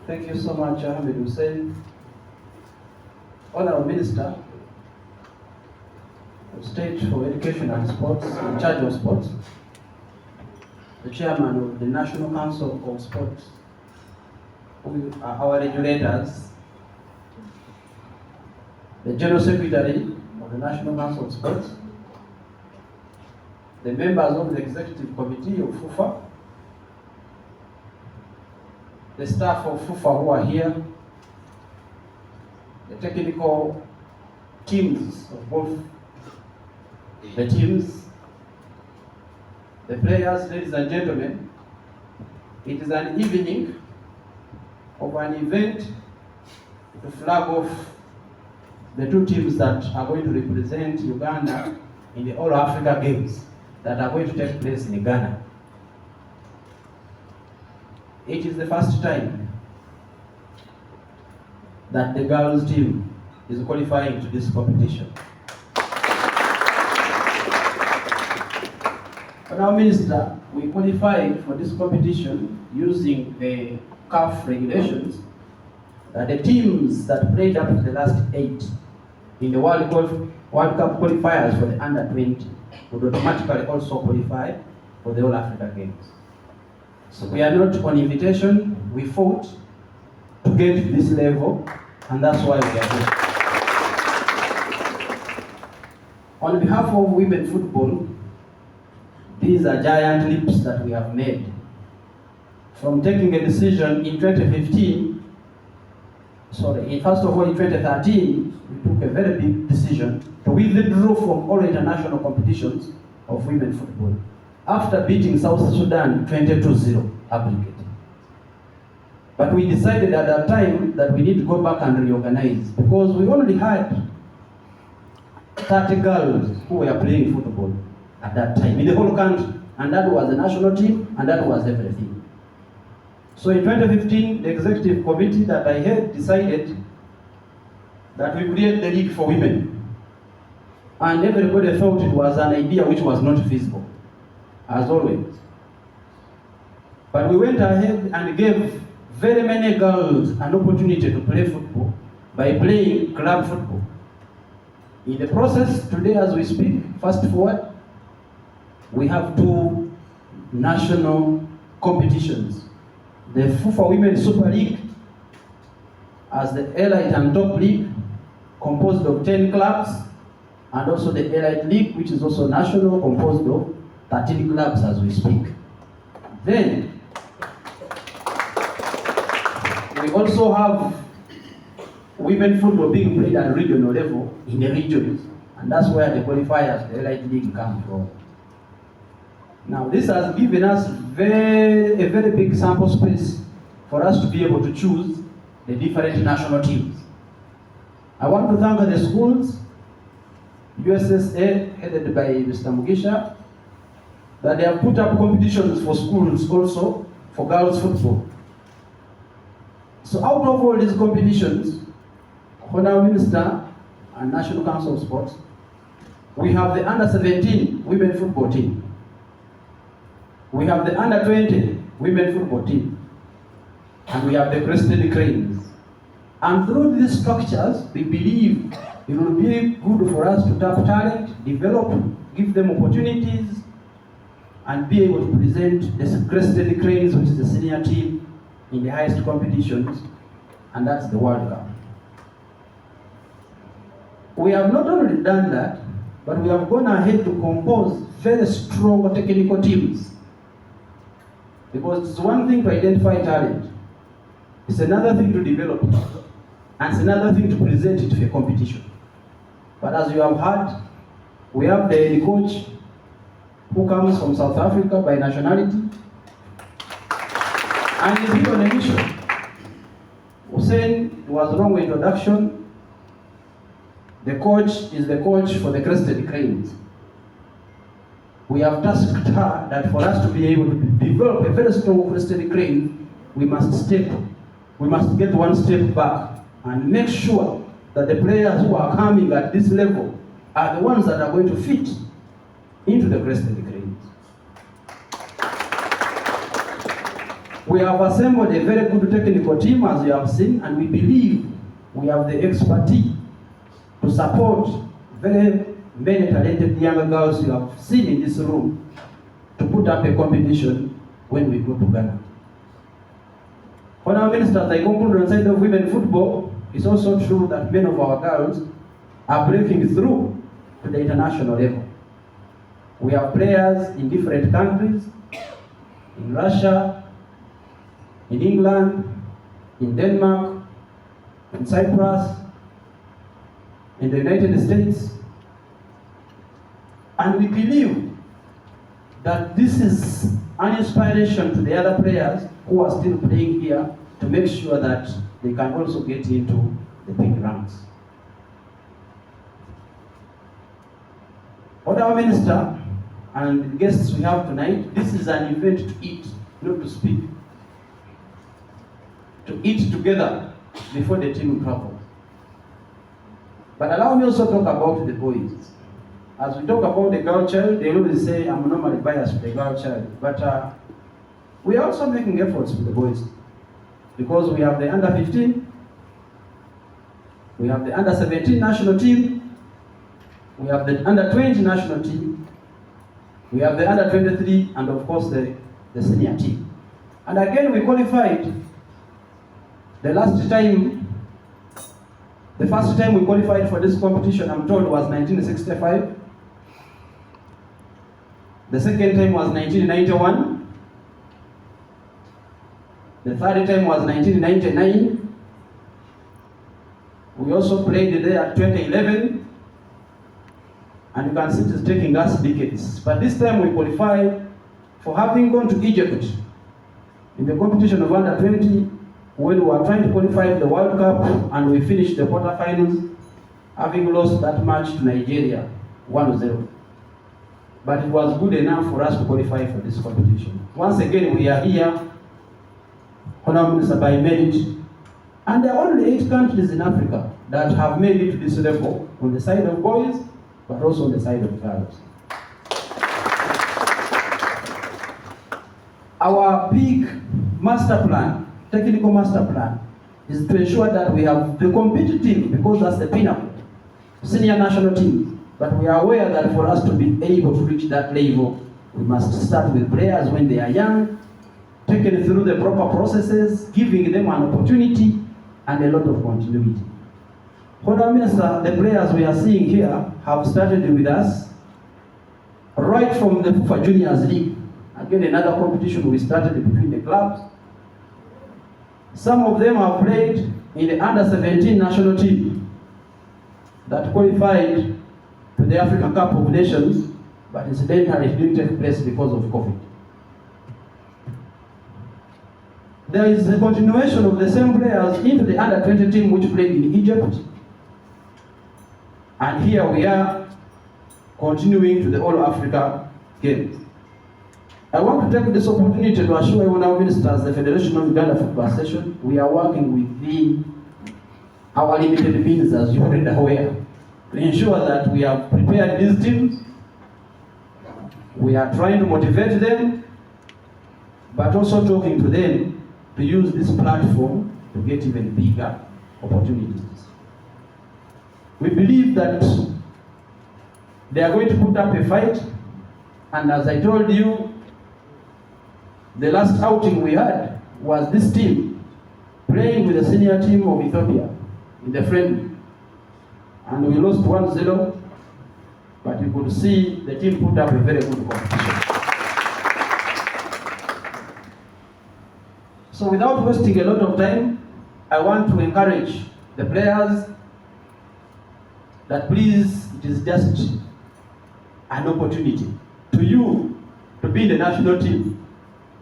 Thank you so much, Ahmed Hussein. Honorable Minister of State for Education and Sports, in charge of sports, the Chairman of the National Council of Sports, who are our regulators, the General Secretary of the National Council of Sports, the members of the Executive Committee of Fufa, the staff of Fufa who are here, the technical teams of both the teams, the players, ladies and gentlemen. It is an evening of an event to flag off the two teams that are going to represent Uganda in the All Africa Games that are going to take place in Ghana. It is the first time that the girls team is qualifying to this competition. Now, Minister, we qualified for this competition using the CAF regulations that the teams that played up to the last 8 in the World Cup qualifiers for the under-20 would automatically also qualify for the All Africa Games. So we are not on invitation, we fought to get to this level, and that's why we are here. On behalf of women football, these are giant leaps that we have made. From taking a decision in 2015, first of all in 2013, we took a very big decision to withdraw from all international competitions of women football after beating South Sudan 22-0 aggregate. But we decided at that time that we need to go back and reorganize because we only had 30 girls who were playing football at that time in the whole country, and that was the national team, and that was everything. So in 2015, the executive committee that I had decided that we create the league for women, and everybody thought it was an idea which was not feasible, as always. But we went ahead and gave very many girls an opportunity to play football by playing club football. In the process, today as we speak, fast forward, we have 2 national competitions. The Fufa Women's Super League as the Elite and Top League, composed of 10 clubs, and also the Elite League, which is also national, composed of 13 clubs as we speak. Then, we also have women football being played at regional level in the regions, and that's where the qualifiers, the Elite League, come from. Now, this has given us a very big sample space for us to be able to choose the different national teams. I want to thank the schools, USSA, headed by Mr. Mugisha, that they have put up competitions for schools also for girls football. So out of all these competitions, Honorable Minister and National Council of Sports, we have the under-17 women football team. We have the under-20 women football team. And we have the Crested Cranes. And through these structures, we believe it will be good for us to tap talent, develop, give them opportunities, and be able to present the Crested Cranes, which is the senior team, in the highest competitions, and that's the World Cup. We have not only done that, but we have gone ahead to compose very strong technical teams. Because it's one thing to identify talent, it's another thing to develop it, and it's another thing to present it for a competition. But as you have heard, we have the coach who comes from South Africa by nationality, and he's here on a mission. Hussein was wrong with introduction. The coach is the coach for the Crested Cranes. We have tasked her that for us to be able to develop a very strong Crested Crane, we must get one step back and make sure that the players who are coming at this level are the ones that are going to fit into the Crested Cranes. We have assembled a very good technical team, as you have seen, and we believe we have the expertise to support very many talented young girls you have seen in this room to put up a competition when we go to Ghana. Honourable Minister, as I conclude on the side of women football, it's also true that many of our girls are breaking through to the international level. We have players in different countries, in Russia, in England, in Denmark, in Cyprus, in the United States. And we believe that this is an inspiration to the other players who are still playing here to make sure that they can also get into the big ranks. Honourable Minister and guests we have tonight, this is an event to eat, not to speak. To eat together before the team travels. But allow me also to talk about the boys. As we talk about the girl child, they always say I'm normally biased for the girl child. But we are also making efforts with the boys. Because we have the under 15, we have the under 17 national team, we have the under 20 national team, we have the under 23, and of course the senior team. And again, we qualified the last time, the first time we qualified for this competition, I'm told, was 1965. The second time was 1991. The third time was 1999. We also played there at 2011. And you can see it is taking us decades. But this time we qualified for having gone to Egypt in the competition of under 20 when we were trying to qualify for the World Cup, and we finished the quarterfinals, having lost that match to Nigeria 1-0. But it was good enough for us to qualify for this competition. Once again, we are here, Honourable Minister, by merit. And there are only 8 countries in Africa that have made it to this level, on the side of boys, but also on the side of girls. Our big master plan, technical master plan, is to ensure that we have the competitive, because that's the pinnacle, senior national team. But we are aware that for us to be able to reach that level, we must start with players when they are young, taken through the proper processes, giving them an opportunity and a lot of continuity. Honourable Minister, the players we are seeing here have started with us right from the Fufa Juniors League. Again, another competition we started between the clubs. Some of them have played in the under 17 national team that qualified to the African Cup of Nations, but incidentally it didn't take place because of COVID. There is a continuation of the same players into the under 20 team which played in Egypt. And here we are continuing to the All Africa Games. I want to take this opportunity to assure everyone, our ministers, the Federation of Uganda Football Association, we are working within our limited means, as you already aware, to ensure that we have prepared these teams. We are trying to motivate them, but also talking to them to use this platform to get even bigger opportunities. We believe that they are going to put up a fight, and as I told you, the last outing we had was this team playing with the senior team of Ethiopia in the friendly. And we lost 1-0, but you could see the team put up a very good competition. So without wasting a lot of time, I want to encourage the players that please, it is just an opportunity to you to be in the national team.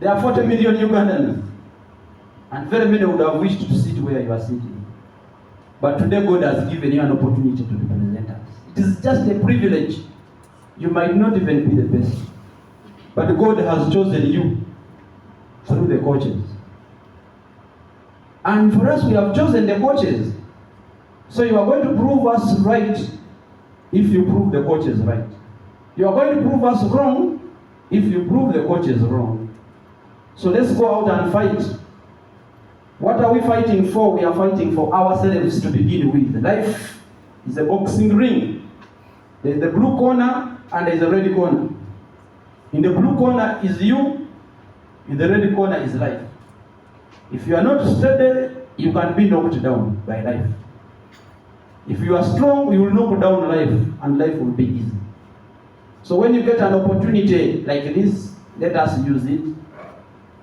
There are 40 million Ugandans, and very many would have wished to sit where you are sitting. But today God has given you an opportunity to represent us. It is just a privilege. You might not even be the best, but God has chosen you through the coaches. And for us, we have chosen the coaches. So you are going to prove us right if you prove the coaches right. You are going to prove us wrong if you prove the coaches wrong. So let's go out and fight. What are we fighting for? We are fighting for ourselves to begin with. Life is a boxing ring. There's the blue corner and there's the red corner. In the blue corner is you, in the red corner is life. If you are not steady, you can be knocked down by life. If you are strong, you will knock down life, and life will be easy. So when you get an opportunity like this, let us use it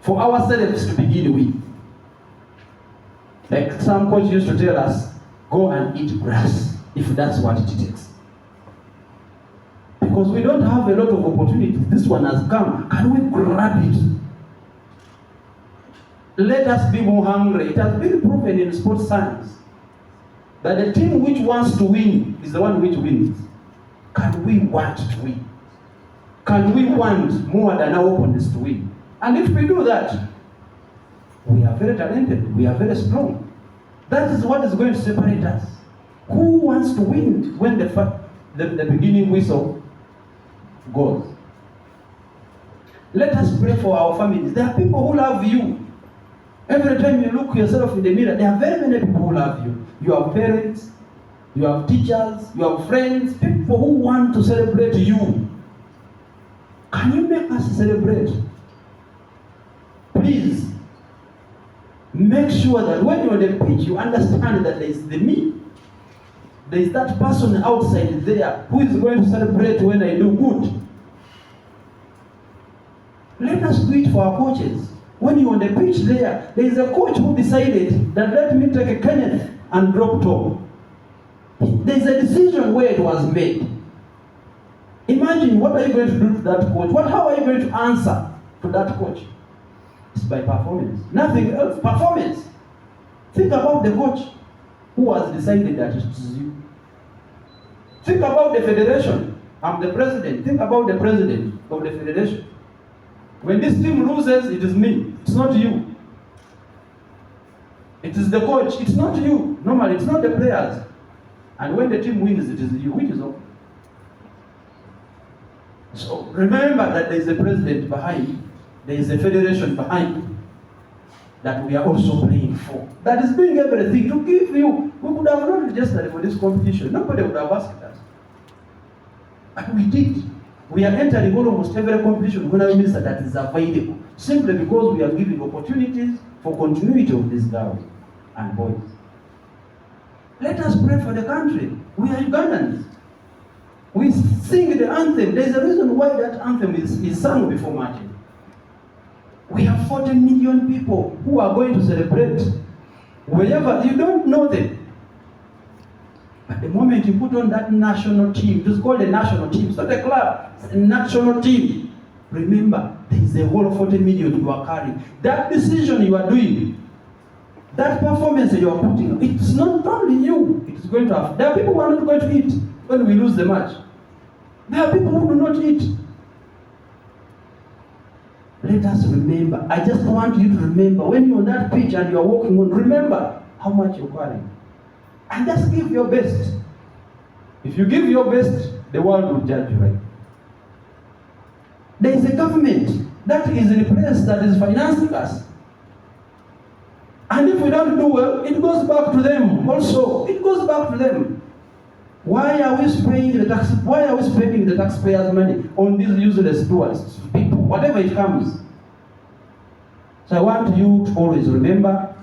for ourselves to begin with. Like some coach used to tell us, go and eat grass, if that's what it takes. Because we don't have a lot of opportunities. This one has come. Can we grab it? Let us be more hungry. It has been proven in sports science that the team which wants to win is the one which wins. Can we want to win? Can we want more than our opponents to win? And if we do that, we are very talented, we are very strong. That is what is going to separate us. Who wants to win when the beginning whistle goes? Let us pray for our families. There are people who love you. Every time you look yourself in the mirror, there are very many people who love you. You have parents, you have teachers, you have friends, people who want to celebrate you. Can you make us celebrate? Please, make sure that when you're on the pitch, you understand that there is the me. There is that person outside there who is going to celebrate when I do good. Let us do it for our coaches. When you're on the pitch there is a coach who decided that let me take a Kenneth and drop top. There is a decision where it was made. Imagine, what are you going to do to that coach? How are you going to answer to that coach? It's by performance. Nothing else. Performance. Think about the coach who has decided that it is you. Think about the federation. I'm the president. Think about the president of the federation. When this team loses, it is me. It's not you. It is the coach. It's not you. Normally, it's not the players. And when the team wins, it is you, which is okay. So remember that there is a president behind, there is a federation behind that we are also playing for. That is doing everything to give you. We could have not registered for this competition. Nobody would have asked us. And we did. We are entering almost every competition when I minister that is available, simply because we are giving opportunities for continuity of these girls and boys. Let us pray for the country. We are Ugandans. We sing the anthem. There is a reason why that anthem is sung before Martin. We have 40 million people who are going to celebrate. Wherever, you don't know them. But the moment you put on that national team, it is called a national team, it's not a club, it's a national team. Remember, there is a whole 40 million you are carrying. That decision you are doing, that performance you are putting, it's not only you, it's going to have. There are people who are not going to eat when we lose the match. There are people who do not eat. Let us remember. I just want you to remember, when you're on that pitch and you're walking on, remember how much you're carrying. And just give your best. If you give your best, the world will judge you right. There is a government that is in place that is financing us. And if we don't do well, it goes back to them also. It goes back to them. Why are we spending the taxpayers' money on these useless tourists, people, whatever it comes? So I want you to always remember,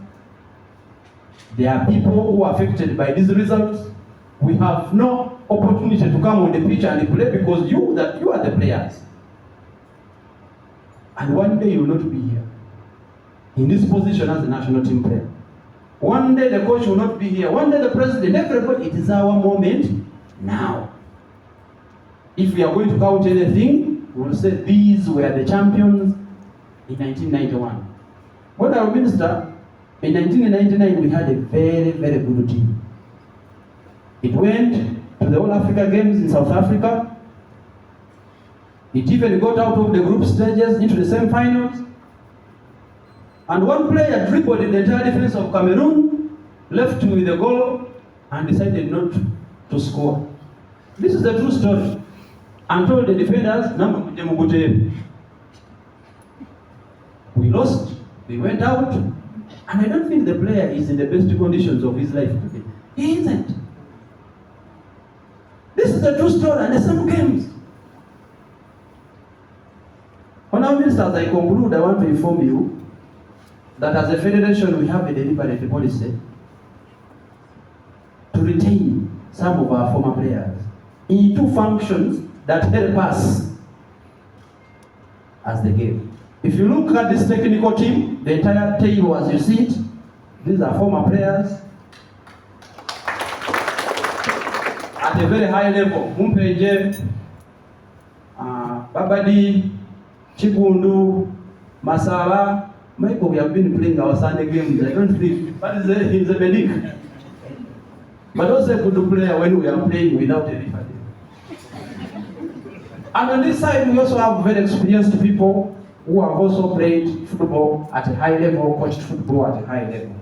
there are people who are affected by these results. We have no opportunity to come on the pitch and play because you are the players. And one day you will not be here in this position as a national team player. One day the coach will not be here. One day the president, everybody. It is our moment now. If we are going to count anything, we will say these were the champions in 1991. When I was minister, in 1999 we had a very, very good team. It went to the All Africa Games in South Africa. It even got out of the group stages into the semi-finals. And one player dribbled the entire defense of Cameroon, left with the goal, and decided not to score. This is the true story. And told the defenders, We lost, we went out, and I don't think the player is in the best conditions of his life today. He isn't. This is a true story, and the same games. Honourable Minister, as I conclude, I want to inform you that as a federation we have a deliberate policy to retain some of our former players in two functions that help us as the game. If you look at this technical team, the entire table as you see it, these are former players at a very high level. Mumpeje, Babadi, Chikundu, Masala, Michael, we have been playing our Sunday games. I don't think, but he's a medic. But also a good player when we are playing without a referee. And on this side, we also have very experienced people who have also played football at a high level, coached football at a high level.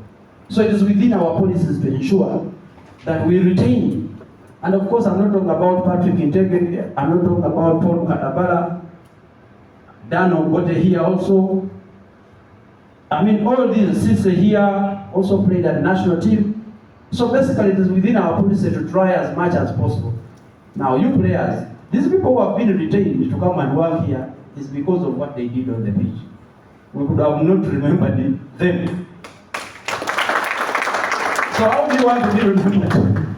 So it is within our policies to ensure that we retain. And of course, I'm not talking about Patrick Intege, I'm not talking about Paul Katabala, Dan Obote here also. I mean, all these Sisse here also played at the national team. So basically, it is within our policy to try as much as possible. Now, you players, these people who have been retained to come and work here is because of what they did on the pitch. We could have not remembered them. So how do you want to be remembered?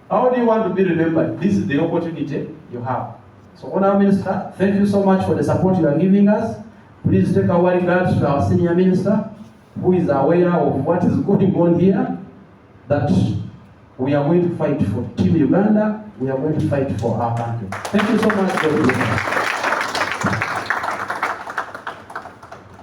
How do you want to be remembered? This is the opportunity you have. So, Honourable Minister, thank you so much for the support you are giving us. Please take our regards to our Senior Minister, who is aware of what is going on here, that we are going to fight for Team Uganda, we are going to fight for our country. Thank you so much, God bless you.